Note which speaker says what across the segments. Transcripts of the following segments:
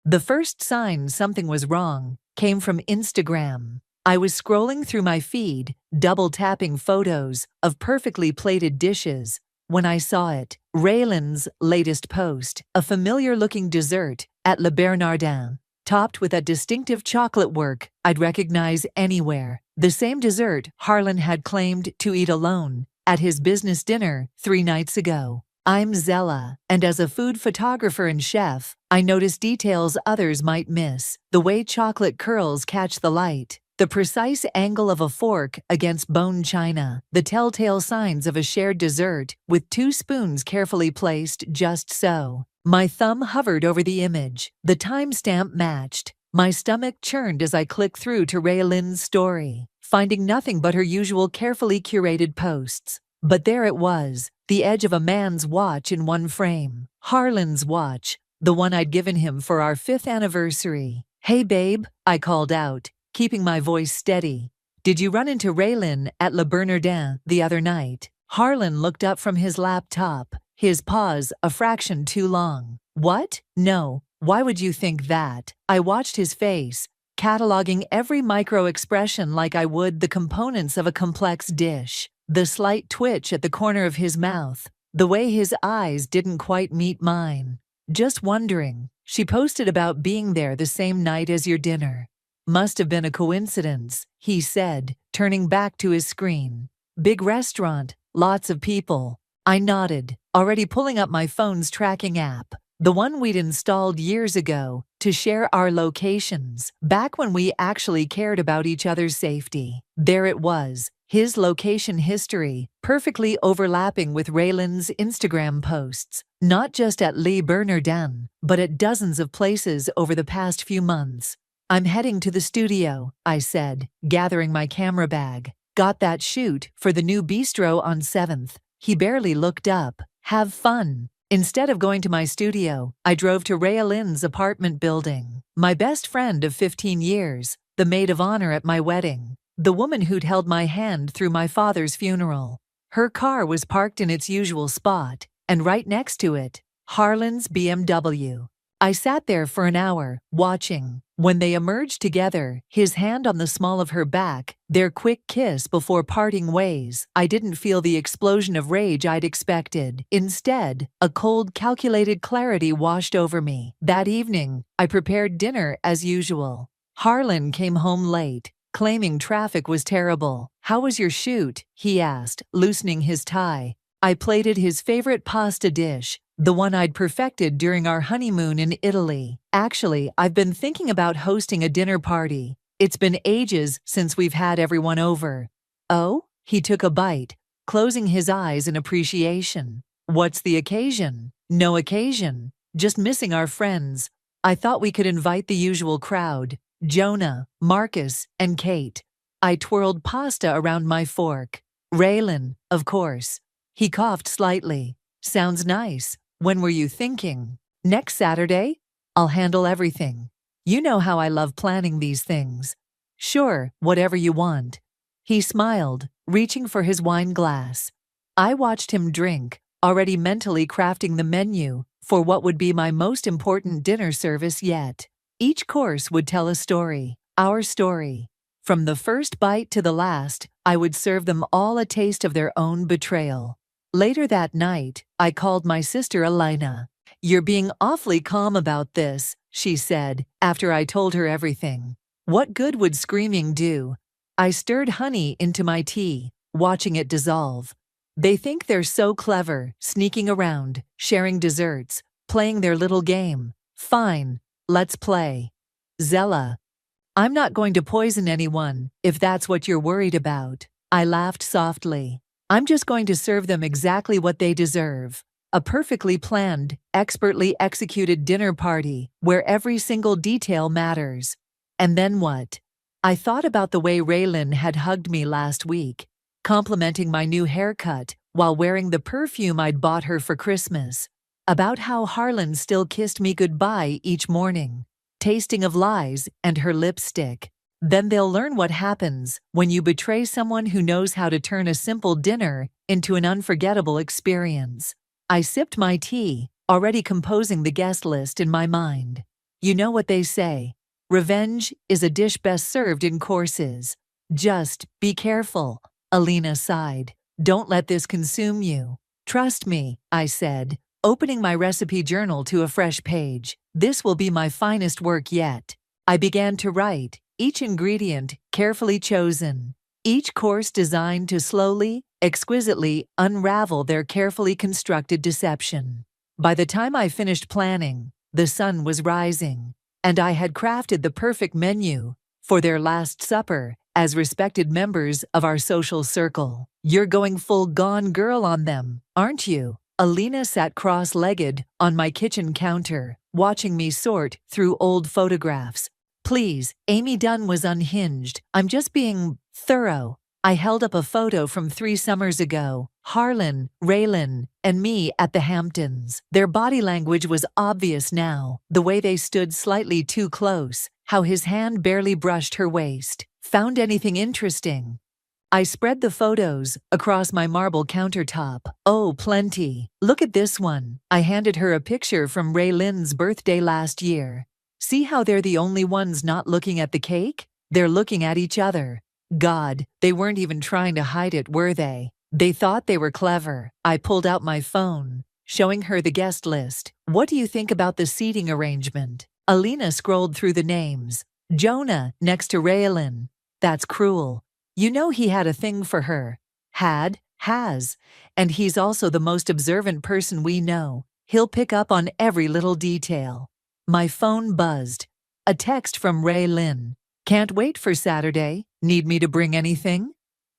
Speaker 1: The first sign something was wrong came from Instagram. I was scrolling through my feed, double-tapping photos of perfectly plated dishes, when I saw it. Raylan's latest post, a familiar-looking dessert at Le Bernardin, topped with a distinctive chocolate work I'd recognize anywhere. The same dessert Harlan had claimed to eat alone at his business dinner 3 nights ago. I'm Zella, and as a food photographer and chef, I notice details others might miss. The way chocolate curls catch the light, the precise angle of a fork against bone china, the telltale signs of a shared dessert with 2 spoons carefully placed just so. My thumb hovered over the image. The timestamp matched. My stomach churned as I clicked through to Raylan's story, finding nothing but her usual carefully curated posts. But there it was, the edge of a man's watch in one frame. Harlan's watch, the one I'd given him for our 5th anniversary. "Hey babe," I called out, keeping my voice steady. "Did you run into Raylan at Le Bernardin the other night?" Harlan looked up from his laptop, his pause a fraction too long. "What? No. Why would you think that?" I watched his face, cataloging every micro-expression like I would the components of a complex dish. The slight twitch at the corner of his mouth, the way his eyes didn't quite meet mine. "Just wondering, she posted about being there the same night as your dinner. Must have been a coincidence," he said, turning back to his screen. "Big restaurant, lots of people." I nodded, already pulling up my phone's tracking app, the one we'd installed years ago to share our locations, back when we actually cared about each other's safety. There it was, his location history, perfectly overlapping with Raylan's Instagram posts, not just at Le Bernardin, but at dozens of places over the past few months. "I'm heading to the studio," I said, gathering my camera bag. "Got that shoot for the new bistro on 7th. He barely looked up. "Have fun." Instead of going to my studio, I drove to Raylan's apartment building. My best friend of 15 years, the maid of honor at my wedding, the woman who'd held my hand through my father's funeral. Her car was parked in its usual spot, and right next to it, Harlan's BMW. I sat there for an hour, watching. When they emerged together, his hand on the small of her back, their quick kiss before parting ways, I didn't feel the explosion of rage I'd expected. Instead, a cold, calculated clarity washed over me. That evening, I prepared dinner as usual. Harlan came home late, claiming traffic was terrible. "How was your shoot?" he asked, loosening his tie. I plated his favorite pasta dish, the one I'd perfected during our honeymoon in Italy. "Actually, I've been thinking about hosting a dinner party. It's been ages since we've had everyone over." "Oh?" He took a bite, closing his eyes in appreciation. "What's the occasion?" "No occasion. Just missing our friends. I thought we could invite the usual crowd. Jonah, Marcus, and Kate." I twirled pasta around my fork. "Raylan, of course." He coughed slightly. "Sounds nice. When were you thinking?" "Next Saturday? I'll handle everything. You know how I love planning these things." "Sure, whatever you want." He smiled, reaching for his wine glass. I watched him drink, already mentally crafting the menu for what would be my most important dinner service yet. Each course would tell a story, our story. From the first bite to the last, I would serve them all a taste of their own betrayal. Later that night, I called my sister Elena. "You're being awfully calm about this," she said, after I told her everything. "What good would screaming do?" I stirred honey into my tea, watching it dissolve. "They think they're so clever, sneaking around, sharing desserts, playing their little game. Fine, let's play." "Zella, I'm not going to poison anyone, if that's what you're worried about." I laughed softly. "I'm just going to serve them exactly what they deserve. A perfectly planned, expertly executed dinner party where every single detail matters." And then what? I thought about the way Raylan had hugged me last week, complimenting my new haircut while wearing the perfume I'd bought her for Christmas. About how Harlan still kissed me goodbye each morning, tasting of lies and her lipstick. Then they'll learn what happens when you betray someone who knows how to turn a simple dinner into an unforgettable experience. I sipped my tea, already composing the guest list in my mind. You know what they say. Revenge is a dish best served in courses. Just be careful. Alina sighed. Don't let this consume you. Trust me, I said, opening my recipe journal to a fresh page. This will be my finest work yet. I began to write, each ingredient carefully chosen, each course designed to slowly, exquisitely unravel their carefully constructed deception. By the time I finished planning, the sun was rising, and I had crafted the perfect menu for their last supper as respected members of our social circle. You're going full Gone Girl on them, aren't you? Alina sat cross-legged on my kitchen counter, watching me sort through old photographs. Please, Amy Dunn was unhinged. I'm just being thorough. I held up a photo from 3 summers ago. Harlan, Raylan, and me at the Hamptons. Their body language was obvious now, the way they stood slightly too close, how his hand barely brushed her waist. Found anything interesting? I spread the photos across my marble countertop. Oh, plenty. Look at this one. I handed her a picture from Raylan's birthday last year. See how they're the only ones not looking at the cake? They're looking at each other. God, they weren't even trying to hide it, were they? They thought they were clever. I pulled out my phone, showing her the guest list. What do you think about the seating arrangement? Alina scrolled through the names. Jonah next to Raylan. That's cruel. You know he had a thing for her. Has. And he's also the most observant person we know. He'll pick up on every little detail. My phone buzzed. A text from Raylan. Can't wait for Saturday. Need me to bring anything?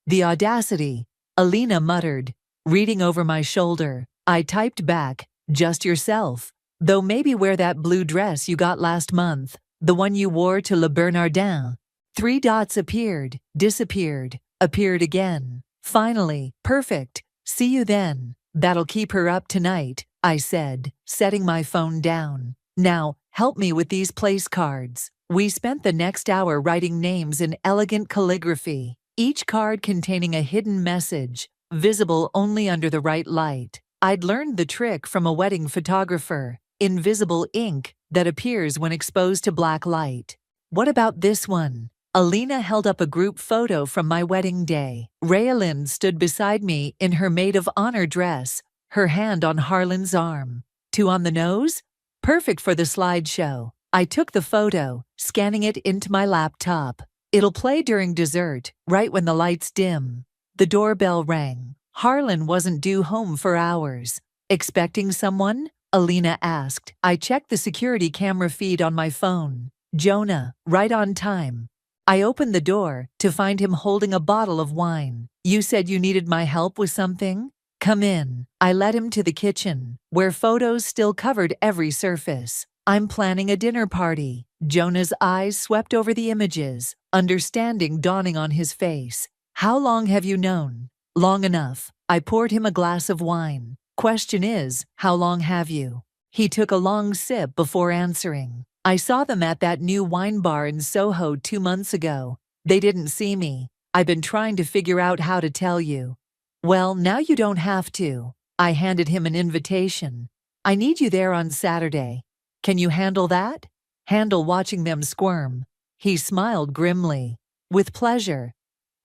Speaker 1: The audacity. Alina muttered, reading over my shoulder. I typed back, just yourself. Though maybe wear that blue dress you got last month, the one you wore to Le Bernardin. 3 dots appeared, disappeared, appeared again. Finally, perfect. See you then. That'll keep her up tonight, I said, setting my phone down. Now, help me with these place cards. We spent the next hour writing names in elegant calligraphy, each card containing a hidden message, visible only under the right light. I'd learned the trick from a wedding photographer, invisible ink that appears when exposed to black light. What about this one? Alina held up a group photo from my wedding day. Raylan stood beside me in her maid of honor dress, her hand on Harlan's arm. 2 on the nose? Perfect for the slideshow. I took the photo, scanning it into my laptop. It'll play during dessert, right when the lights dim. The doorbell rang. Harlan wasn't due home for hours. Expecting someone? Alina asked. I checked the security camera feed on my phone. Jonah, right on time. I opened the door to find him holding a bottle of wine. You said you needed my help with something? Come in. I led him to the kitchen, where photos still covered every surface. I'm planning a dinner party. Jonah's eyes swept over the images, understanding dawning on his face. How long have you known? Long enough. I poured him a glass of wine. Question is, how long have you? He took a long sip before answering. I saw them at that new wine bar in Soho 2 months ago. They didn't see me. I've been trying to figure out how to tell you. Well, now you don't have to. I handed him an invitation. I need you there on Saturday. Can you handle that? Handle watching them squirm. He smiled grimly. With pleasure.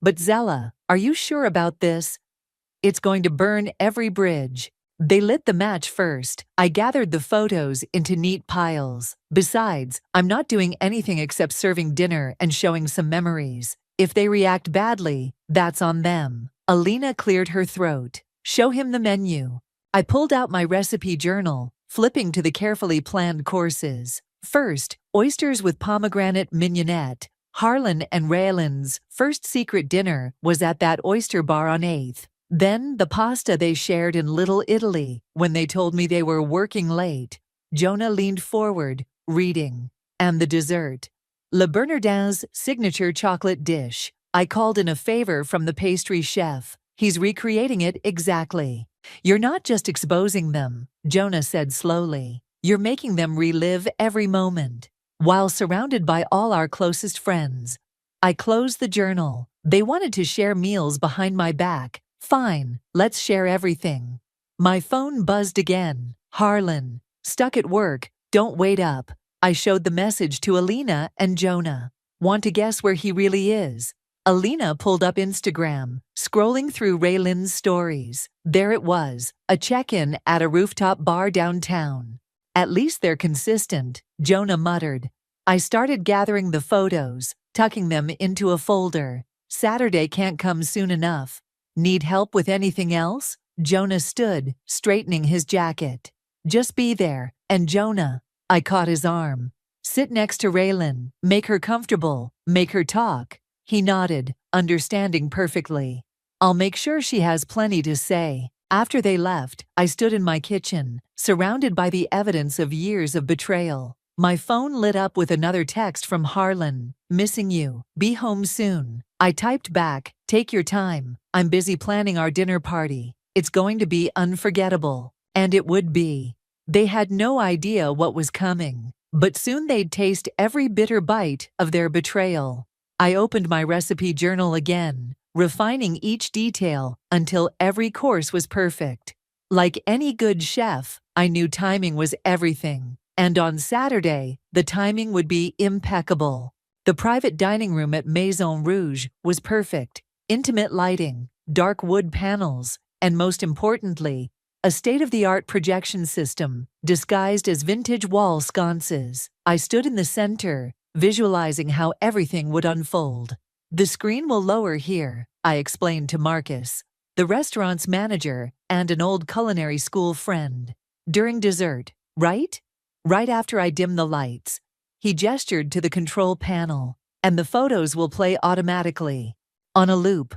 Speaker 1: But Zella, are you sure about this? It's going to burn every bridge. They lit the match first. I gathered the photos into neat piles. Besides, I'm not doing anything except serving dinner and showing some memories. If they react badly, that's on them. Alina cleared her throat. Show him the menu. I pulled out my recipe journal, flipping to the carefully planned courses. First, oysters with pomegranate mignonette. Harlan and Raylan's first secret dinner was at that oyster bar on 8th. Then the pasta they shared in Little Italy when they told me they were working late. Jonah leaned forward, reading. And the dessert. Le Bernardin's signature chocolate dish. I called in a favor from the pastry chef. He's recreating it exactly. You're not just exposing them, Jonah said slowly. You're making them relive every moment. While surrounded by all our closest friends. I closed the journal. They wanted to share meals behind my back. Fine, let's share everything. My phone buzzed again. Harlan. Stuck at work. Don't wait up. I showed the message to Alina and Jonah. Want to guess where he really is? Alina pulled up Instagram, scrolling through Raylin's stories. There it was, a check-in at a rooftop bar downtown. At least they're consistent, Jonah muttered. I started gathering the photos, tucking them into a folder. Saturday can't come soon enough. Need help with anything else? Jonah stood, straightening his jacket. Just be there, and Jonah. I caught his arm. Sit next to Raylin, make her comfortable, make her talk. He nodded, understanding perfectly. I'll make sure she has plenty to say. After they left, I stood in my kitchen, surrounded by the evidence of years of betrayal. My phone lit up with another text from Harlan. Missing you. Be home soon. I typed back, take your time. I'm busy planning our dinner party. It's going to be unforgettable. And it would be. They had no idea what was coming, but soon they'd taste every bitter bite of their betrayal. I opened my recipe journal again, refining each detail until every course was perfect. Like any good chef, I knew timing was everything, and on Saturday, the timing would be impeccable. The private dining room at Maison Rouge was perfect. Intimate lighting, dark wood panels, and most importantly, a state-of-the-art projection system disguised as vintage wall sconces. I stood in the center, visualizing how everything would unfold. The screen will lower here, I explained to Marcus, the restaurant's manager and an old culinary school friend. During dessert, right? Right after I dim the lights. He gestured to the control panel, and the photos will play automatically. On a loop.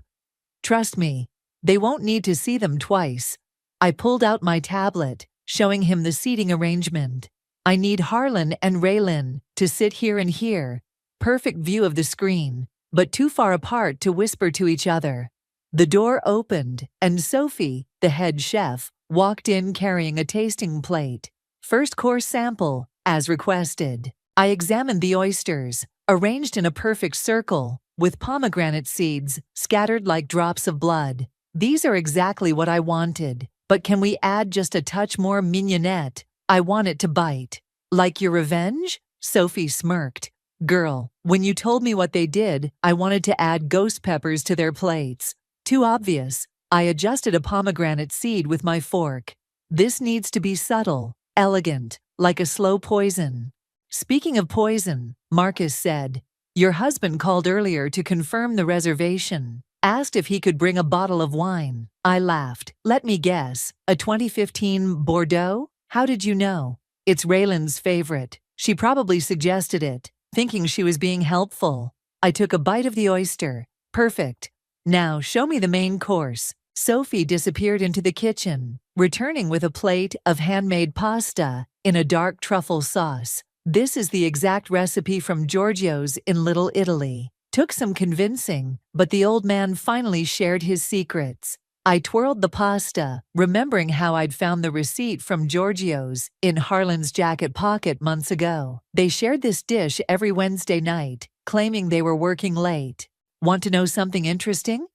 Speaker 1: Trust me, they won't need to see them twice. I pulled out my tablet, showing him the seating arrangement. I need Harlan and Raylin to sit here and here. Perfect view of the screen, but too far apart to whisper to each other. The door opened, and Sophie, the head chef, walked in carrying a tasting plate. First course sample, as requested. I examined the oysters, arranged in a perfect circle, with pomegranate seeds scattered like drops of blood. These are exactly what I wanted. But can we add just a touch more mignonette? I want it to bite. Like your revenge? Sophie smirked. Girl, when you told me what they did, I wanted to add ghost peppers to their plates. Too obvious. I adjusted a pomegranate seed with my fork. This needs to be subtle, elegant, like a slow poison. Speaking of poison, Marcus said, your husband called earlier to confirm the reservation. Asked if he could bring a bottle of wine. I laughed. Let me guess, a 2015 Bordeaux? How did you know? It's Raylin's favorite. She probably suggested it, thinking she was being helpful. I took a bite of the oyster. Perfect. Now show me the main course. Sophie disappeared into the kitchen, returning with a plate of handmade pasta in a dark truffle sauce. This is the exact recipe from Giorgio's in Little Italy. Took some convincing, but the old man finally shared his secrets. I twirled the pasta, remembering how I'd found the receipt from Giorgio's in Harlan's jacket pocket months ago. They shared this dish every Wednesday night, claiming they were working late. Want to know something interesting?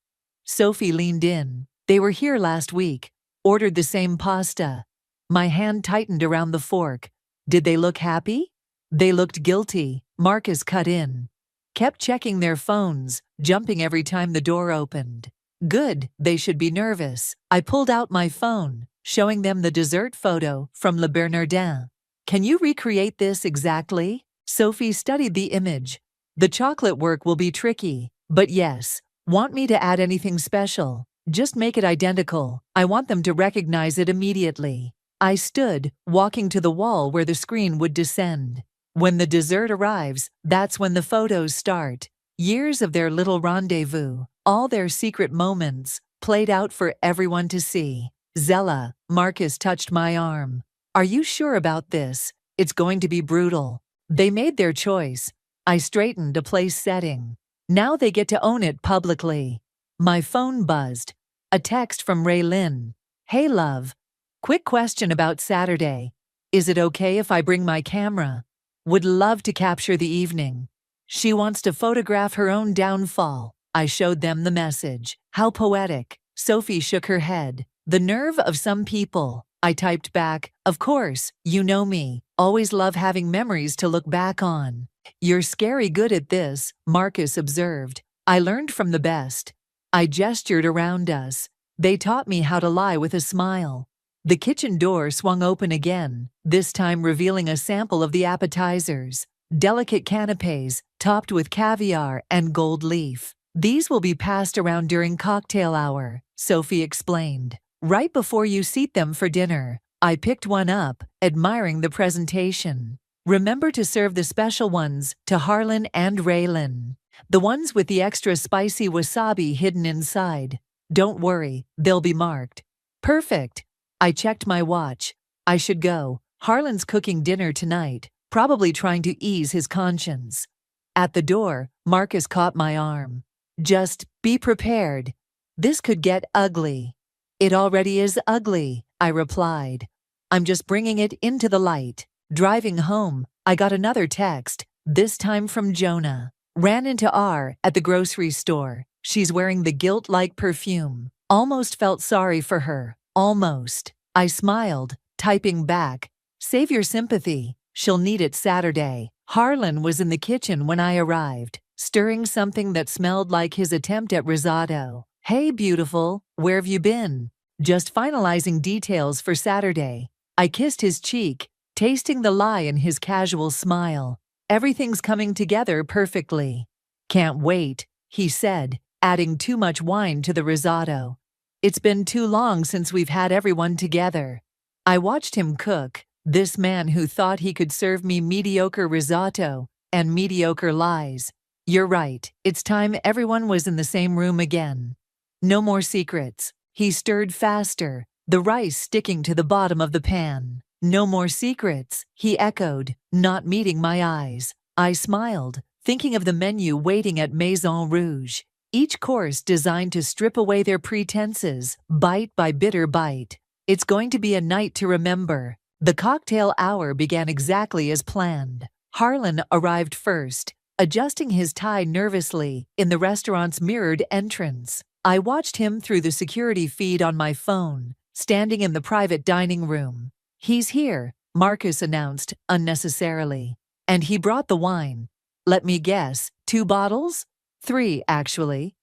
Speaker 1: Sophie leaned in. They were here last week, ordered the same pasta. My hand tightened around the fork. Did they look happy? They looked guilty, Marcus cut in. Kept checking their phones, jumping every time the door opened. Good, they should be nervous. I pulled out my phone, showing them the dessert photo from Le Bernardin. Can you recreate this exactly? Sophie studied the image. The chocolate work will be tricky, but yes. Want me to add anything special? Just make it identical. I want them to recognize it immediately. I stood, walking to the wall where the screen would descend. When the dessert arrives, that's when the photos start. Years of their little rendezvous, all their secret moments, played out for everyone to see. Zella, Marcus touched my arm. Are you sure about this? It's going to be brutal. They made their choice. I straightened a place setting. Now they get to own it publicly. My phone buzzed. A text from Raylin. Hey love. Quick question about Saturday. Is it okay if I bring my camera? Would love to capture the evening. She wants to photograph her own downfall. I showed them the message. How poetic. Sophie shook her head. The nerve of some people. I typed back, "Of course, you know me. Always love having memories to look back on." "You're scary good at this," Marcus observed. "I learned from the best." I gestured around us. They taught me how to lie with a smile. The kitchen door swung open again, this time revealing a sample of the appetizers. Delicate canapes, topped with caviar and gold leaf. "These will be passed around during cocktail hour," Sophie explained. "Right before you seat them for dinner." I picked one up, admiring the presentation. "Remember to serve the special ones to Harlan and Raylan. The ones with the extra spicy wasabi hidden inside. Don't worry, they'll be marked." "Perfect." I checked my watch. I should go. Harlan's cooking dinner tonight, probably trying to ease his conscience. At the door, Marcus caught my arm. "Just be prepared. This could get ugly." "It already is ugly," I replied. "I'm just bringing it into the light." Driving home, I got another text, this time from Jonah. "Ran into R at the grocery store. She's wearing the guilt-like perfume. Almost felt sorry for her. Almost." I smiled, typing back, "Save your sympathy. She'll need it Saturday." Harlan was in the kitchen when I arrived, stirring something that smelled like his attempt at risotto. "Hey, beautiful, where've you been?" "Just finalizing details for Saturday." I kissed his cheek, tasting the lie in his casual smile. "Everything's coming together perfectly." "Can't wait," he said, adding too much wine to the risotto. "It's been too long since we've had everyone together." I watched him cook, this man who thought he could serve me mediocre risotto and mediocre lies. "You're right, it's time everyone was in the same room again. No more secrets." He stirred faster, the rice sticking to the bottom of the pan. "No more secrets," he echoed, not meeting my eyes. I smiled, thinking of the menu waiting at Maison Rouge. Each course designed to strip away their pretenses, bite by bitter bite. It's going to be a night to remember. The cocktail hour began exactly as planned. Harlan arrived first, adjusting his tie nervously in the restaurant's mirrored entrance. I watched him through the security feed on my phone, standing in the private dining room. "He's here," Marcus announced unnecessarily. "And he brought the wine. Let me guess, 2 bottles? 3, actually.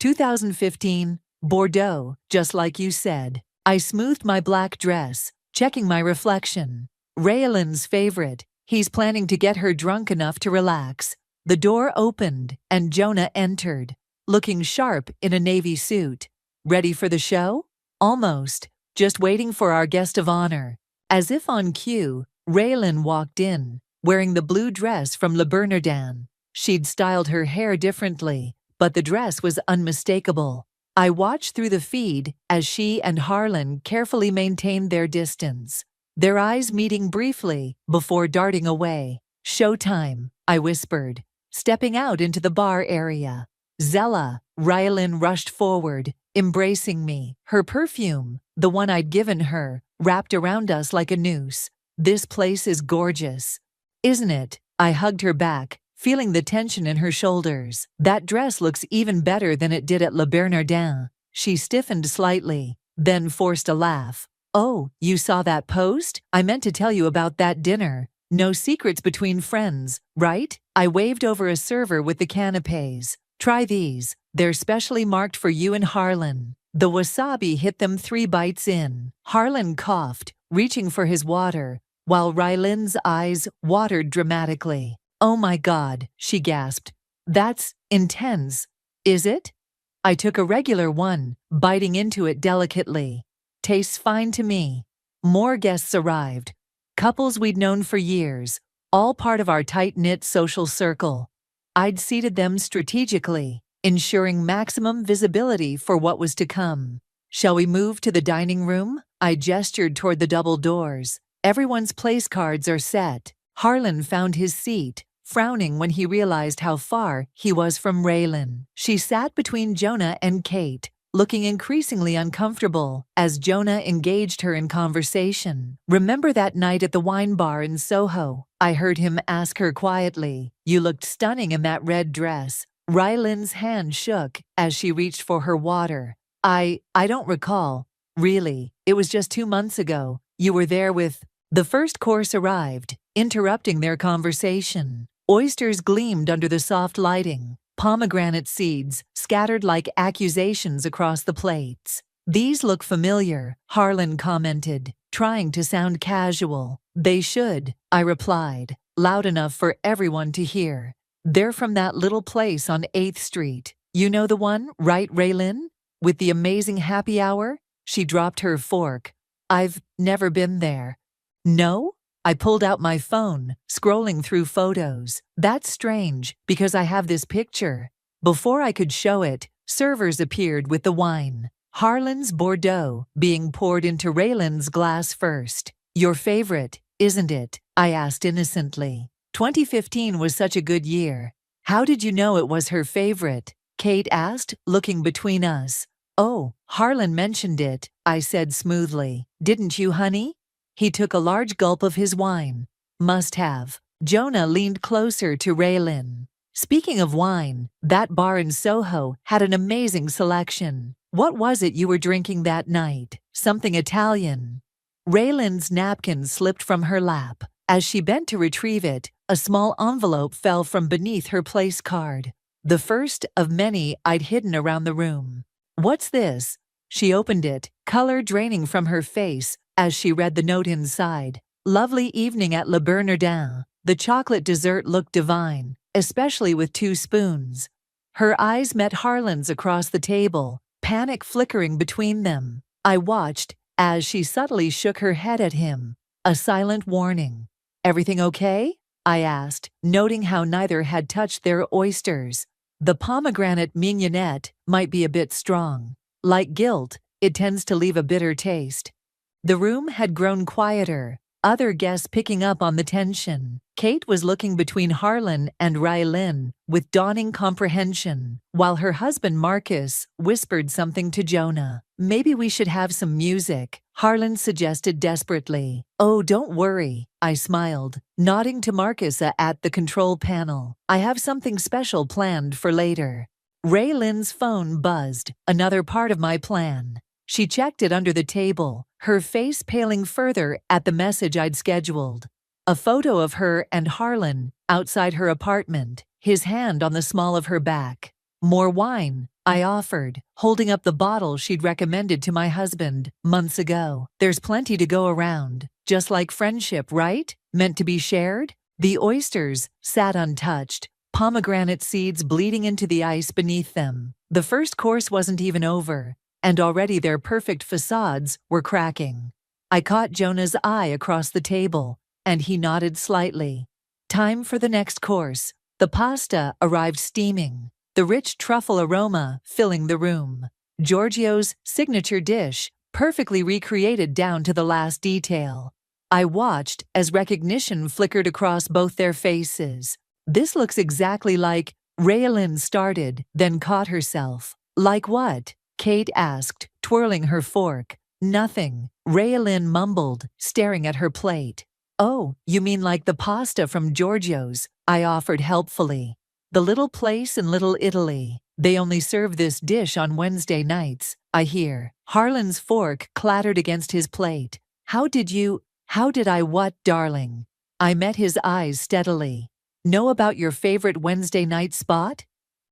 Speaker 1: 2015, Bordeaux, just like you said." I smoothed my black dress, checking my reflection. "Raylan's favorite. He's planning to get her drunk enough to relax." The door opened, and Jonah entered, looking sharp in a navy suit. "Ready for the show?" "Almost. Just waiting for our guest of honor." As if on cue, Raylan walked in, wearing the blue dress from Le Bernardin. She'd styled her hair differently, but the dress was unmistakable. I watched through the feed as she and Harlan carefully maintained their distance, their eyes meeting briefly before darting away. "Showtime," I whispered, stepping out into the bar area. "Zella," Raylan rushed forward, embracing me, her perfume, the one I'd given her, wrapped around us like a noose. "This place is gorgeous." "Isn't it?" I hugged her back, feeling the tension in her shoulders. "That dress looks even better than it did at Le Bernardin." She stiffened slightly, then forced a laugh. "Oh, you saw that post? I meant to tell you about that dinner. No secrets between friends, right?" I waved over a server with the canapes. "Try these. They're specially marked for you and Harlan." The wasabi hit them 3 bites in. Harlan coughed, reaching for his water, while Raylan's eyes watered dramatically. "Oh my God," she gasped. "That's intense." "Is it?" I took a regular one, biting into it delicately. "Tastes fine to me." More guests arrived. Couples we'd known for years, all part of our tight-knit social circle. I'd seated them strategically, ensuring maximum visibility for what was to come. "Shall we move to the dining room?" I gestured toward the double doors. "Everyone's place cards are set." Harlan found his seat, frowning when he realized how far he was from Raylan. She sat between Jonah and Kate, looking increasingly uncomfortable as Jonah engaged her in conversation. "Remember that night at the wine bar in Soho?" I heard him ask her quietly. "You looked stunning in that red dress." Raylan's hand shook as she reached for her water. I don't recall. Really, it was just 2 months ago. You were there with... The first course arrived, interrupting their conversation. Oysters gleamed under the soft lighting, pomegranate seeds scattered like accusations across the plates. "These look familiar," Harlan commented, trying to sound casual. "They should," I replied, loud enough for everyone to hear. "They're from that little place on 8th Street. You know the one, right, Raylin? With the amazing happy hour?" She dropped her fork. "I've never been there." "No?" I pulled out my phone, scrolling through photos. "That's strange, because I have this picture." Before I could show it, servers appeared with the wine. Harlan's Bordeaux being poured into Raylan's glass first. "Your favorite, isn't it?" I asked innocently. 2015 was such a good year. "How did you know it was her favorite?" Kate asked, looking between us. "Oh, Harlan mentioned it," I said smoothly. "Didn't you, honey?" He took a large gulp of his wine. "Must have." Jonah leaned closer to Raylin. "Speaking of wine, that bar in Soho had an amazing selection. What was it you were drinking that night? Something Italian." Raylin's napkin slipped from her lap. As she bent to retrieve it, a small envelope fell from beneath her place card. The first of many I'd hidden around the room. "What's this?" She opened it, color draining from her face as she read the note inside. "Lovely evening at Le Bernardin. The chocolate dessert looked divine, especially with 2 spoons." Her eyes met Harlan's across the table, panic flickering between them. I watched as she subtly shook her head at him, a silent warning. "Everything okay?" I asked, noting how neither had touched their oysters. "The pomegranate mignonette might be a bit strong. Like guilt, it tends to leave a bitter taste." The room had grown quieter, other guests picking up on the tension. Kate was looking between Harlan and Raylin with dawning comprehension, while her husband Marcus whispered something to Jonah. "Maybe we should have some music," Harlan suggested desperately. "Oh, don't worry," I smiled, nodding to Marcus at the control panel. "I have something special planned for later." Raylin's phone buzzed, another part of my plan. She checked it under the table, her face paling further at the message I'd scheduled. A photo of her and Harlan outside her apartment, his hand on the small of her back. "More wine," I offered, holding up the bottle she'd recommended to my husband months ago. "There's plenty to go around, just like friendship, right? Meant to be shared." The oysters sat untouched, pomegranate seeds bleeding into the ice beneath them. The first course wasn't even over, and already their perfect facades were cracking. I caught Jonah's eye across the table, and he nodded slightly. Time for the next course. The pasta arrived steaming, the rich truffle aroma filling the room. Giorgio's signature dish, perfectly recreated down to the last detail. I watched as recognition flickered across both their faces. "This looks exactly like..." Raylin started, then caught herself. "Like what?" Kate asked, twirling her fork. "Nothing," Raylin mumbled, staring at her plate. "Oh, you mean like the pasta from Giorgio's," I offered helpfully. "The little place in Little Italy. They only serve this dish on Wednesday nights, I hear." Harlan's fork clattered against his plate. How did I what, darling?" I met his eyes steadily. "Know about your favorite Wednesday night spot?"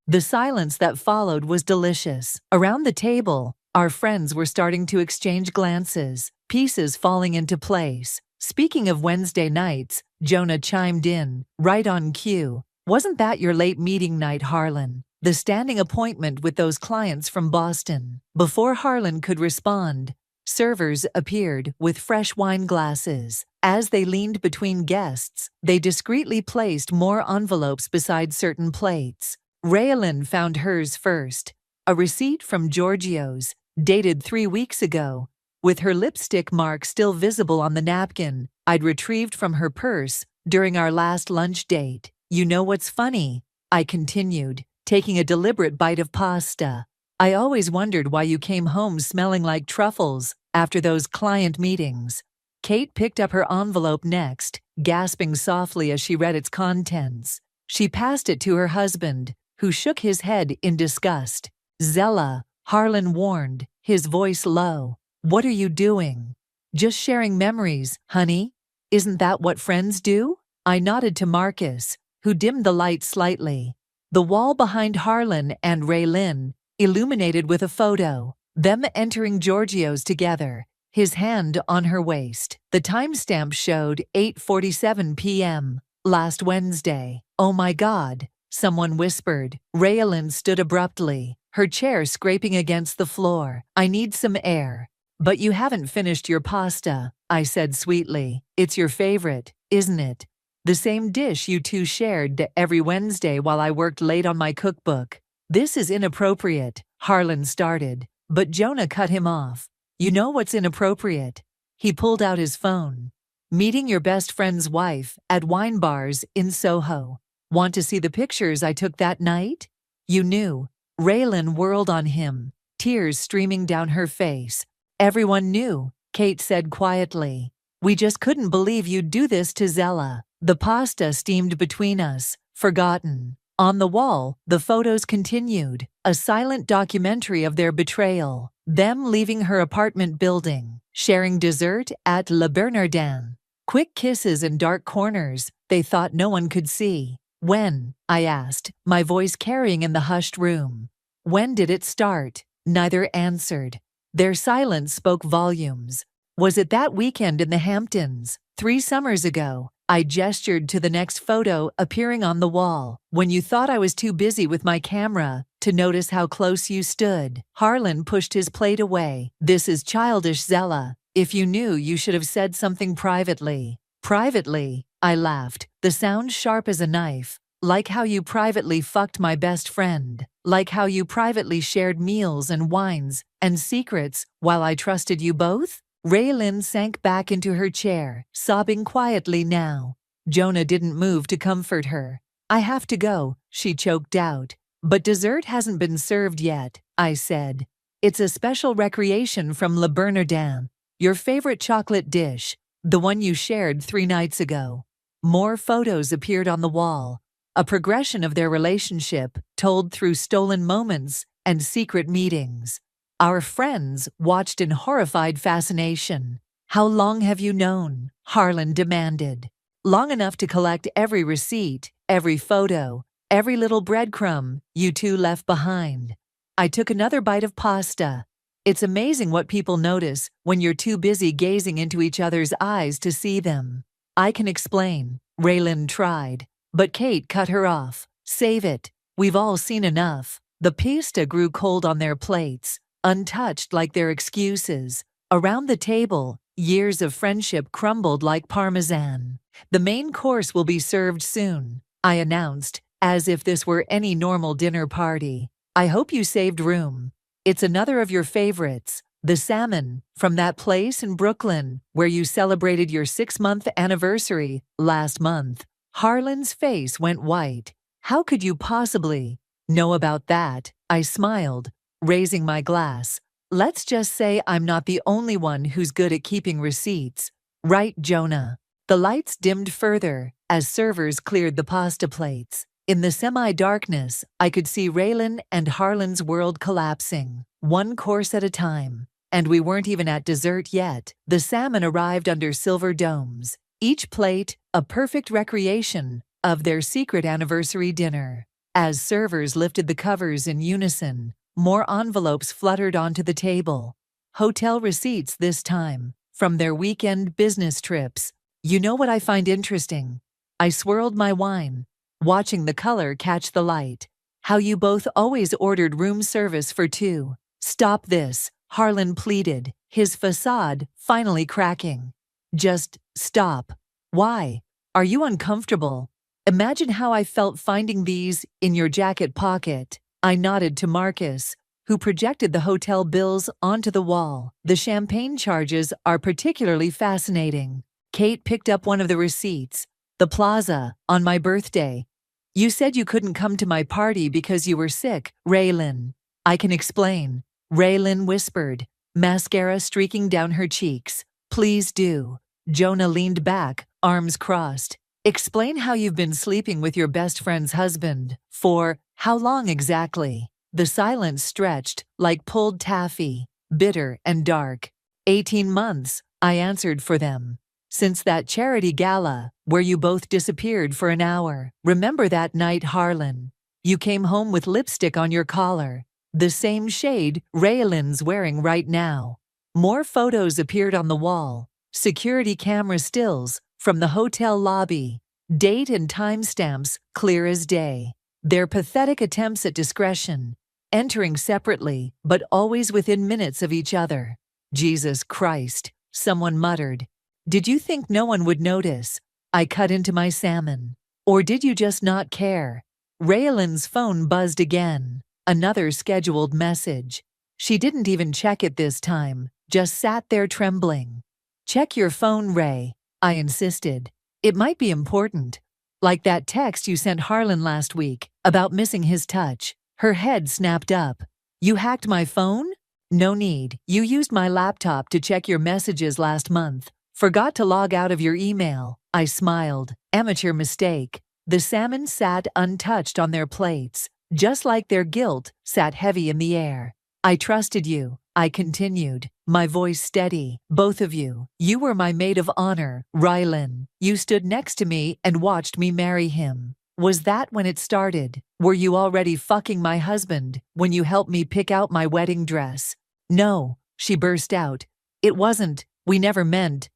Speaker 1: The silence that followed was delicious. Around the table, our friends were starting to exchange glances, pieces falling into place. "Speaking of Wednesday nights," Jonah chimed in, right on cue. "Wasn't that your late meeting night, Harlan? The standing appointment with those clients from Boston?" Before Harlan could respond, servers appeared with fresh wine glasses. As they leaned between guests, they discreetly placed more envelopes beside certain plates. Raylin found hers first, a receipt from Giorgio's, dated 3 weeks ago, with her lipstick mark still visible on the napkin I'd retrieved from her purse during our last lunch date. "You know what's funny?" I continued, taking a deliberate bite of pasta. "I always wondered why you came home smelling like truffles after those client meetings." Kate picked up her envelope next, gasping softly as she read its contents. She passed it to her husband, who shook his head in disgust. "Zella," Harlan warned, his voice low. "What are you doing?" Just sharing memories, honey. Isn't that what friends do? I nodded to Marcus, who dimmed the light slightly. The wall behind Harlan and Raylin, illuminated with a photo, them entering Giorgio's together, his hand on her waist. The timestamp showed 8:47 p.m. last Wednesday. Oh my God, someone whispered. Raylin stood abruptly, her chair scraping against the floor. I need some air. But you haven't finished your pasta, I said sweetly. It's your favorite, isn't it? The same dish you two shared every Wednesday while I worked late on my cookbook. This is inappropriate, Harlan started, but Jonah cut him off. You know what's inappropriate? He pulled out his phone. Meeting your best friend's wife at wine bars in Soho. Want to see the pictures I took that night? You knew. Raylin whirled on him, tears streaming down her face. Everyone knew, Kate said quietly. We just couldn't believe you'd do this to Zella. The pasta steamed between us, forgotten. On the wall, the photos continued, a silent documentary of their betrayal, them leaving her apartment building, sharing dessert at Le Bernardin. Quick kisses in dark corners they thought no one could see. When? I asked, my voice carrying in the hushed room. When did it start? Neither answered. Their silence spoke volumes. Was it that weekend in the Hamptons, 3 summers ago? I gestured to the next photo appearing on the wall, when you thought I was too busy with my camera to notice how close you stood. Harlan pushed his plate away. This is childish, Zella. If you knew, you should have said something privately. Privately? I laughed, the sound sharp as a knife. Like how you privately fucked my best friend. Like how you privately shared meals and wines and secrets while I trusted you both? Raylin sank back into her chair, sobbing quietly now. Jonah didn't move to comfort her. I have to go, she choked out. But dessert hasn't been served yet, I said. It's a special recreation from Le Bernardin. Your favorite chocolate dish, the one you shared 3 nights ago. More photos appeared on the wall. A progression of their relationship, told through stolen moments and secret meetings. Our friends watched in horrified fascination. How long have you known? Harlan demanded. Long enough to collect every receipt, every photo, every little breadcrumb you two left behind. I took another bite of pasta. It's amazing what people notice when you're too busy gazing into each other's eyes to see them. I can explain, Raylin tried. But Kate cut her off. Save it. We've all seen enough. The pasta grew cold on their plates, untouched like their excuses. Around the table, years of friendship crumbled like parmesan. The main course will be served soon, I announced, as if this were any normal dinner party. I hope you saved room. It's another of your favorites, the salmon, from that place in Brooklyn where you celebrated your 6-month anniversary last month. Harlan's face went white. How could you possibly know about that? I smiled, raising my glass. Let's just say I'm not the only one who's good at keeping receipts. Right, Jonah? The lights dimmed further as servers cleared the pasta plates. In the semi-darkness, I could see Raylin and Harlan's world collapsing, one course at a time. And we weren't even at dessert yet. The salmon arrived under silver domes. Each plate, a perfect recreation of their secret anniversary dinner. As servers lifted the covers in unison, more envelopes fluttered onto the table. Hotel receipts this time, from their weekend business trips. You know what I find interesting? I swirled my wine, watching the color catch the light. How you both always ordered room service for 2. Stop this, Harlan pleaded, his facade finally cracking. Just stop. Why? Are you uncomfortable? Imagine how I felt finding these in your jacket pocket. I nodded to Marcus, who projected the hotel bills onto the wall. The champagne charges are particularly fascinating. Kate picked up one of the receipts. The Plaza, on my birthday. You said you couldn't come to my party because you were sick, Raylin. I can explain. Raylin whispered, mascara streaking down her cheeks. Please do. Jonah leaned back, arms crossed. Explain how you've been sleeping with your best friend's husband. For how long exactly? The silence stretched like pulled taffy, bitter and dark. 18 months, I answered for them. Since that charity gala, where you both disappeared for an hour. Remember that night, Harlan? You came home with lipstick on your collar. The same shade Raylan's wearing right now. More photos appeared on the wall. Security camera stills from the hotel lobby. Date and timestamps clear as day. Their pathetic attempts at discretion. Entering separately, but always within minutes of each other. Jesus Christ, someone muttered. Did you think no one would notice? I cut into my salmon. Or did you just not care? Raylan's phone buzzed again. Another scheduled message. She didn't even check it this time, just sat there trembling. Check your phone, Ray, I insisted. It might be important. Like that text you sent Harlan last week about missing his touch. Her head snapped up. You hacked my phone? No need. You used my laptop to check your messages last month. Forgot to log out of your email. I smiled. Amateur mistake. The salmon sat untouched on their plates, just like their guilt sat heavy in the air. I trusted you, I continued, my voice steady. Both of you. You were my maid of honor, Raylan. You stood next to me and watched me marry him. Was that when it started? Were you already fucking my husband when you helped me pick out my wedding dress? No, she burst out. It wasn't. We never meant.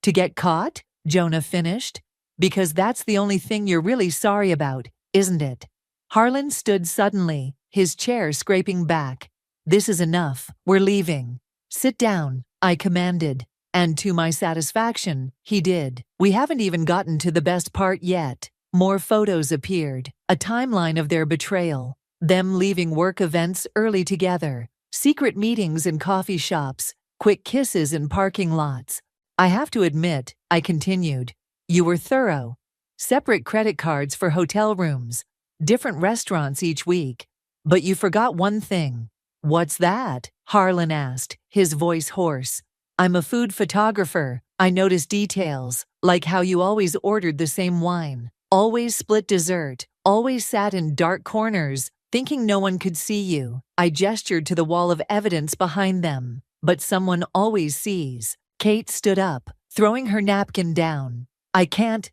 Speaker 1: To get caught? Jonah finished. Because that's the only thing you're really sorry about, isn't it? Harlan stood suddenly, his chair scraping back. This is enough. We're leaving. Sit down, I commanded. And to my satisfaction, he did. We haven't even gotten to the best part yet. More photos appeared, a timeline of their betrayal. Them leaving work events early together, secret meetings in coffee shops, quick kisses in parking lots. I have to admit, I continued, you were thorough. Separate credit cards for hotel rooms, different restaurants each week. But you forgot one thing. What's that? Harlan asked, his voice hoarse. I'm a food photographer. I notice details, like how you always ordered the same wine, always split dessert, always sat in dark corners, thinking no one could see you. I gestured to the wall of evidence behind them. But someone always sees. Kate stood up, throwing her napkin down. I can't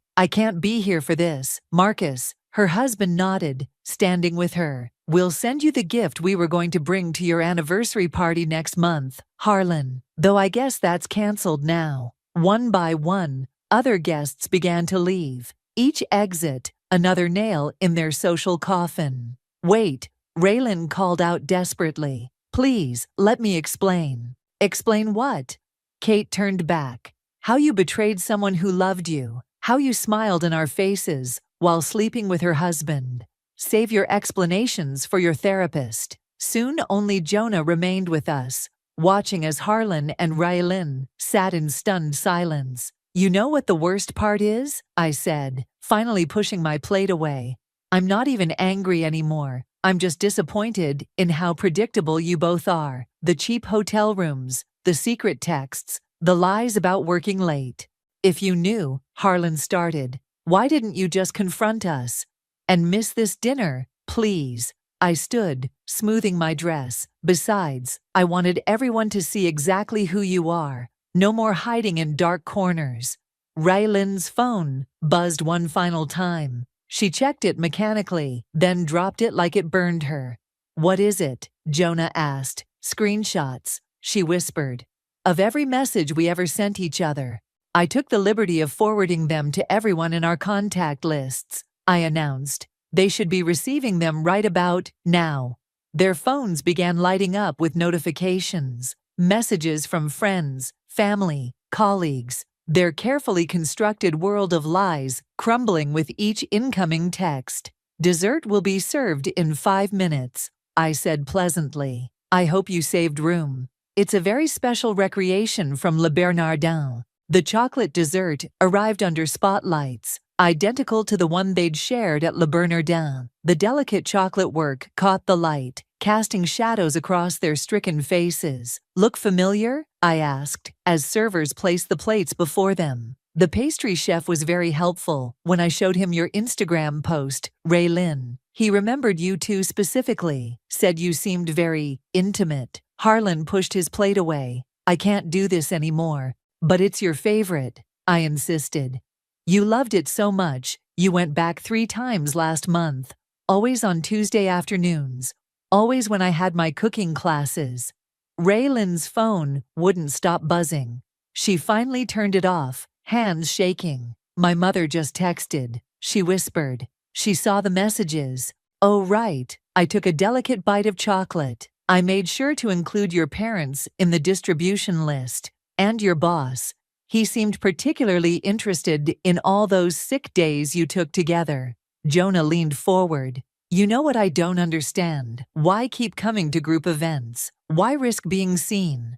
Speaker 1: be here for this. Marcus, her husband nodded, standing with her. We'll send you the gift we were going to bring to your anniversary party next month, Harlan. Though I guess that's canceled now. One by one, other guests began to leave. Each exit, another nail in their social coffin. Wait, Raylan called out desperately. Please, let me explain. Explain what? Kate turned back. How you betrayed someone who loved you. How you smiled in our faces while sleeping with her husband. Save your explanations for your therapist. Soon only Jonah remained with us, watching as Harlan and Raylan sat in stunned silence. You know what the worst part is? I said, finally pushing my plate away. I'm not even angry anymore. I'm just disappointed in how predictable you both are. The cheap hotel rooms, the secret texts, the lies about working late. If you knew, Harlan started, why didn't you just confront us? And miss this dinner, please. I stood, smoothing my dress. Besides, I wanted everyone to see exactly who you are. No more hiding in dark corners. Raylan's phone buzzed one final time. She checked it mechanically, then dropped it like it burned her. What is it? Jonah asked. Screenshots, she whispered, of every message we ever sent each other. I took the liberty of forwarding them to everyone in our contact lists, I announced. They should be receiving them right about now. Their phones began lighting up with notifications, messages from friends, family, colleagues, their carefully constructed world of lies crumbling with each incoming text. Dessert will be served in 5 minutes, I said pleasantly. I hope you saved room. It's a very special recreation from Le Bernardin. The chocolate dessert arrived under spotlights, identical to the one they'd shared at Le Bernardin. The delicate chocolate work caught the light, casting shadows across their stricken faces. Look familiar? I asked, as servers placed the plates before them. The pastry chef was very helpful when I showed him your Instagram post, Raylan. He remembered you two specifically, said you seemed very intimate. Harlan pushed his plate away. I can't do this anymore. But it's your favorite, I insisted. You loved it so much, you went back 3 times last month, always on Tuesday afternoons, always when I had my cooking classes. Raylan's phone wouldn't stop buzzing. She finally turned it off, hands shaking. My mother just texted, she whispered. She saw the messages. Oh, right. I took a delicate bite of chocolate. I made sure to include your parents in the distribution list. And your boss. He seemed particularly interested in all those sick days you took together. Jonah leaned forward. You know what I don't understand? Why keep coming to group events? Why risk being seen?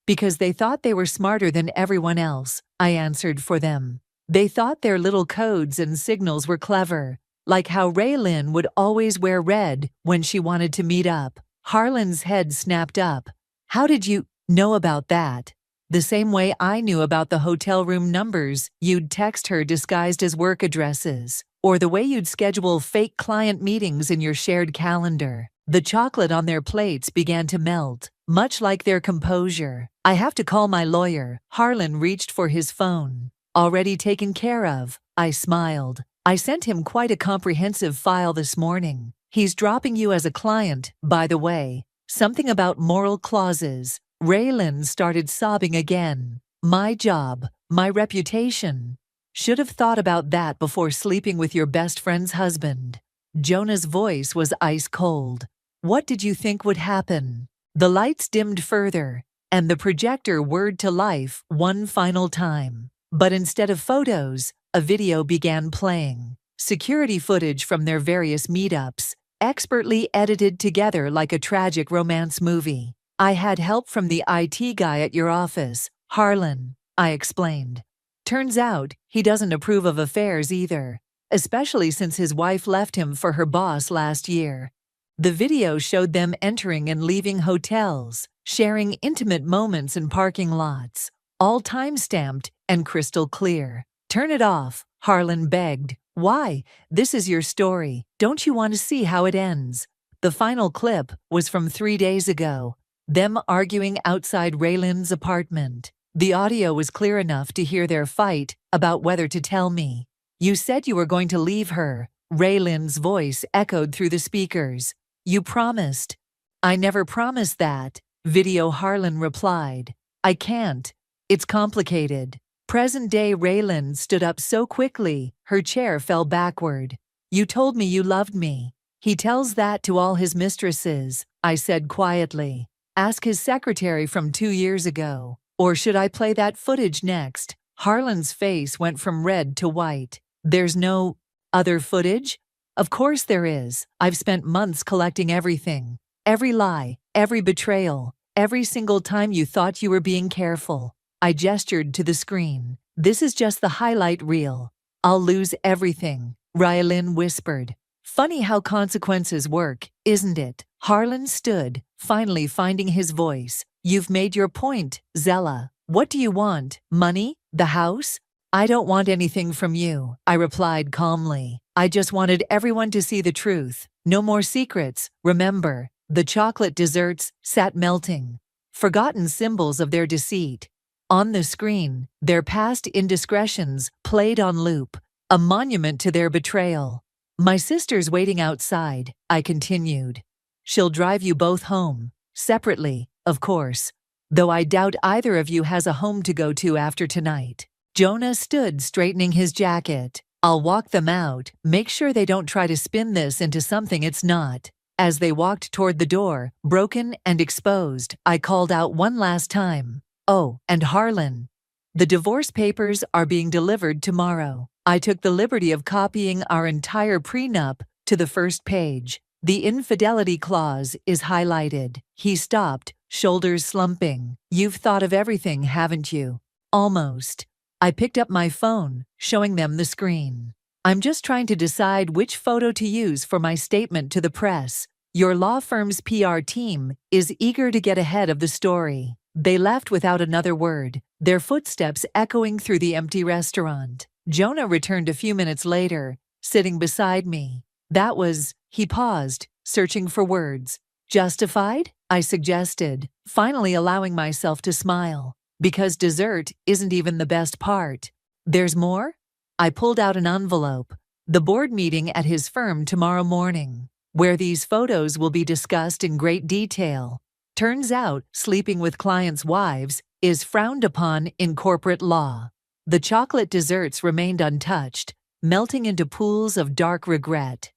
Speaker 1: Because they thought they were smarter than everyone else, I answered for them. They thought their little codes and signals were clever, like how Raylin would always wear red when she wanted to meet up. Harlan's head snapped up. How did you know about that? The same way I knew about the hotel room numbers you'd text her disguised as work addresses, or the way you'd schedule fake client meetings in your shared calendar. The chocolate on their plates began to melt, much like their composure. I have to call my lawyer. Harlan reached for his phone. Already taken care of, I smiled. I sent him quite a comprehensive file this morning. He's dropping you as a client, by the way. Something about moral clauses. Raylan started sobbing again. My job, my reputation. Should have thought about that before sleeping with your best friend's husband. Jonah's voice was ice cold. What did you think would happen? The lights dimmed further, and the projector whirred to life one final time. But instead of photos, a video began playing. Security footage from their various meetups, expertly edited together like a tragic romance movie. I had help from the IT guy at your office, Harlan, I explained. Turns out, he doesn't approve of affairs either, especially since his wife left him for her boss last year. The video showed them entering and leaving hotels, sharing intimate moments in parking lots, all time-stamped and crystal clear. Turn it off, Harlan begged. Why? This is your story. Don't you want to see how it ends? The final clip was from 3 days ago. Them arguing outside Raylan's apartment. The audio was clear enough to hear their fight about whether to tell me. You said you were going to leave her. Raylan's voice echoed through the speakers. You promised. I never promised that. Video Harlan replied. I can't. It's complicated. Present-day Raylan stood up so quickly, her chair fell backward. You told me you loved me. He tells that to all his mistresses, I said quietly. Ask his secretary from 2 years ago. Or should I play that footage next? Harlan's face went from red to white. There's no other footage? Of course there is. I've spent months collecting everything. Every lie, every betrayal, every single time you thought you were being careful. I gestured to the screen. This is just the highlight reel. I'll lose everything, Rylin whispered. Funny how consequences work, isn't it? Harlan stood, finally finding his voice. You've made your point, Zella. What do you want? Money? The house? I don't want anything from you, I replied calmly. I just wanted everyone to see the truth. No more secrets, remember. The chocolate desserts sat melting. Forgotten symbols of their deceit. On the screen, their past indiscretions played on loop, a monument to their betrayal. My sister's waiting outside, I continued. She'll drive you both home, separately, of course, though I doubt either of you has a home to go to after tonight. Jonah stood straightening his jacket. I'll walk them out, make sure they don't try to spin this into something it's not. As they walked toward the door, broken and exposed, I called out one last time. Oh, and Harlan. The divorce papers are being delivered tomorrow. I took the liberty of copying our entire prenup to the first page. The infidelity clause is highlighted. He stopped, shoulders slumping. You've thought of everything, haven't you? Almost. I picked up my phone, showing them the screen. I'm just trying to decide which photo to use for my statement to the press. Your law firm's PR team is eager to get ahead of the story. They left without another word, their footsteps echoing through the empty restaurant. Jonah returned a few minutes later, sitting beside me. That was, he paused, searching for words. Justified? I suggested, finally allowing myself to smile. Because dessert isn't even the best part. There's more? I pulled out an envelope. The board meeting at his firm tomorrow morning, where these photos will be discussed in great detail. Turns out, sleeping with clients' wives is frowned upon in corporate law. The chocolate desserts remained untouched, melting into pools of dark regret.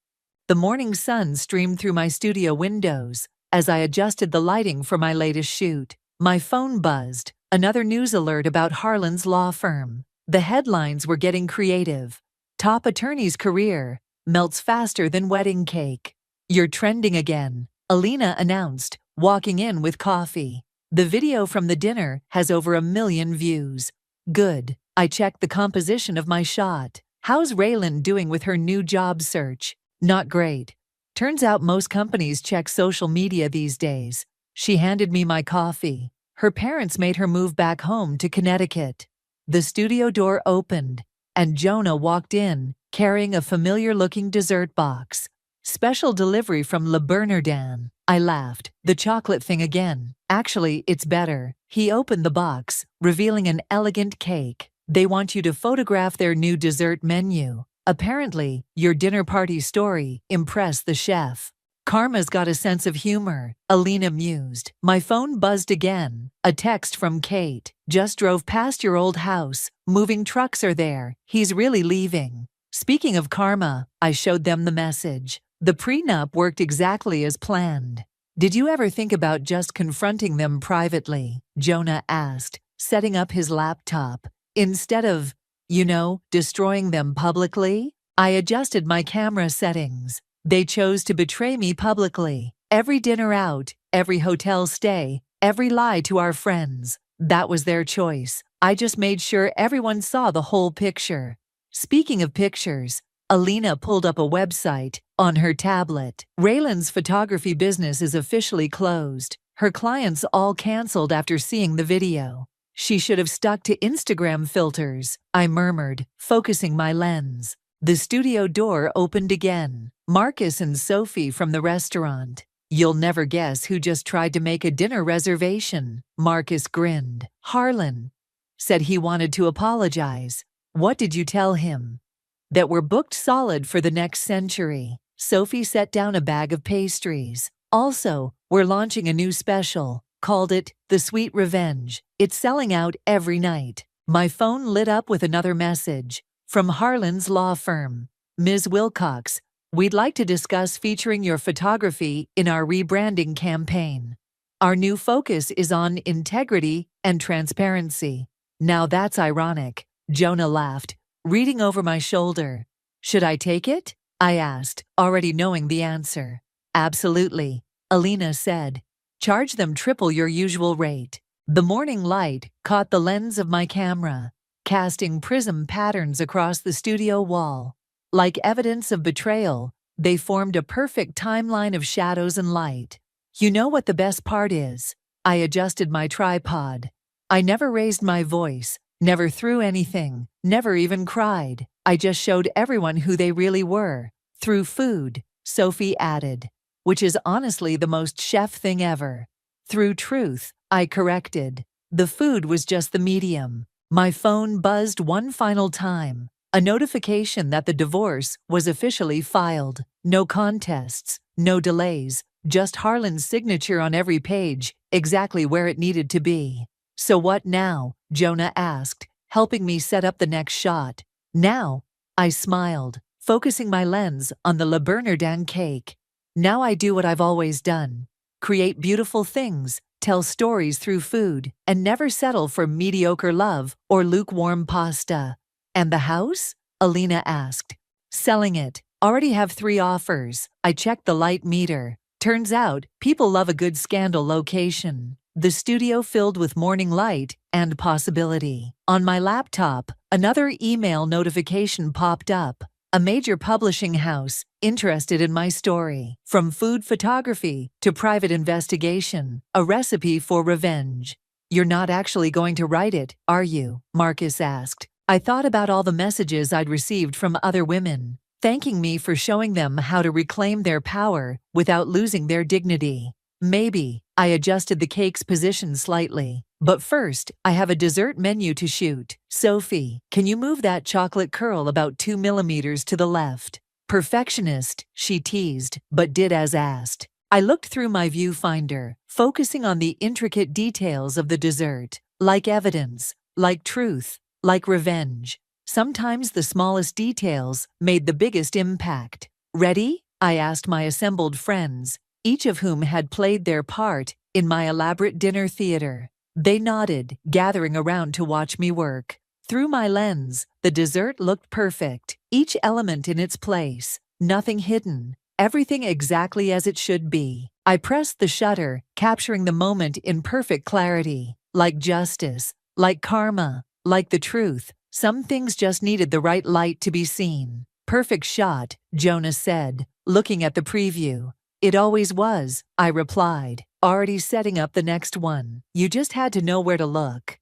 Speaker 1: The morning sun streamed through my studio windows as I adjusted the lighting for my latest shoot. My phone buzzed, another news alert about Harlan's law firm. The headlines were getting creative. Top attorney's career melts faster than wedding cake. You're trending again, Alina announced, walking in with coffee. The video from the dinner has over 1 million views. Good. I checked the composition of my shot. How's Raylan doing with her new job search? Not great. Turns out most companies check social media these days. She handed me my coffee. Her parents made her move back home to Connecticut. The studio door opened, and Jonah walked in, carrying a familiar-looking dessert box. Special delivery from Le Bernardin. I laughed. The chocolate thing again. Actually, it's better. He opened the box, revealing an elegant cake. They want you to photograph their new dessert menu. Apparently, your dinner party story impressed the chef. Karma's got a sense of humor, Alina mused. My phone buzzed again. A text from Kate. Just drove past your old house. Moving trucks are there. He's really leaving. Speaking of karma, I showed them the message. The prenup worked exactly as planned. Did you ever think about just confronting them privately? Jonah asked, setting up his laptop. Instead of, destroying them publicly? I adjusted my camera settings. They chose to betray me publicly. Every dinner out, every hotel stay, every lie to our friends. That was their choice. I just made sure everyone saw the whole picture. Speaking of pictures, Alina pulled up a website on her tablet. Raylan's photography business is officially closed. Her clients all canceled after seeing the video. She should have stuck to Instagram filters, I murmured, focusing my lens. The studio door opened again. Marcus and Sophie from the restaurant. You'll never guess who just tried to make a dinner reservation. Marcus grinned. Harlan said he wanted to apologize. What did you tell him? That we're booked solid for the next century. Sophie set down a bag of pastries. Also, we're launching a new special. Called it The Sweet Revenge. It's selling out every night. My phone lit up with another message. From Harlan's law firm. Ms. Wilcox, we'd like to discuss featuring your photography in our rebranding campaign. Our new focus is on integrity and transparency. Now that's ironic. Jonah laughed, reading over my shoulder. Should I take it? I asked, already knowing the answer. Absolutely, Alina said. Charge them triple your usual rate. The morning light caught the lens of my camera, casting prism patterns across the studio wall. Like evidence of betrayal, they formed a perfect timeline of shadows and light. You know what the best part is? I adjusted my tripod. I never raised my voice, never threw anything, never even cried. I just showed everyone who they really were. Through food, Sophie added. Which is honestly the most chef thing ever. Through truth, I corrected. The food was just the medium. My phone buzzed one final time. A notification that the divorce was officially filed. No contests, no delays, just Harlan's signature on every page, exactly where it needed to be. So what now? Jonah asked, helping me set up the next shot. Now, I smiled, focusing my lens on the Le Bernardin cake. Now I do what I've always done. Create beautiful things, tell stories through food, and never settle for mediocre love or lukewarm pasta. And the house? Alina asked. Selling it. Already have 3 offers. I checked the light meter. Turns out, people love a good scandal location. The studio filled with morning light and possibility. On my laptop, another email notification popped up. A major publishing house interested in my story. From food photography to private investigation, a recipe for revenge. You're not actually going to write it, are you? Marcus asked. I thought about all the messages I'd received from other women, thanking me for showing them how to reclaim their power without losing their dignity. Maybe. I adjusted the cake's position slightly. But first, I have a dessert menu to shoot. Sophie, can you move that chocolate curl about 2 millimeters to the left? Perfectionist, she teased, but did as asked. I looked through my viewfinder, focusing on the intricate details of the dessert, like evidence, like truth, like revenge. Sometimes the smallest details made the biggest impact. Ready? I asked my assembled friends, each of whom had played their part in my elaborate dinner theater. They nodded, gathering around to watch me work. Through my lens, the dessert looked perfect, each element in its place, nothing hidden, everything exactly as it should be. I pressed the shutter, capturing the moment in perfect clarity. Like justice, like karma, like the truth, some things just needed the right light to be seen. Perfect shot, Jonas said, looking at the preview. It always was, I replied, already setting up the next one. You just had to know where to look.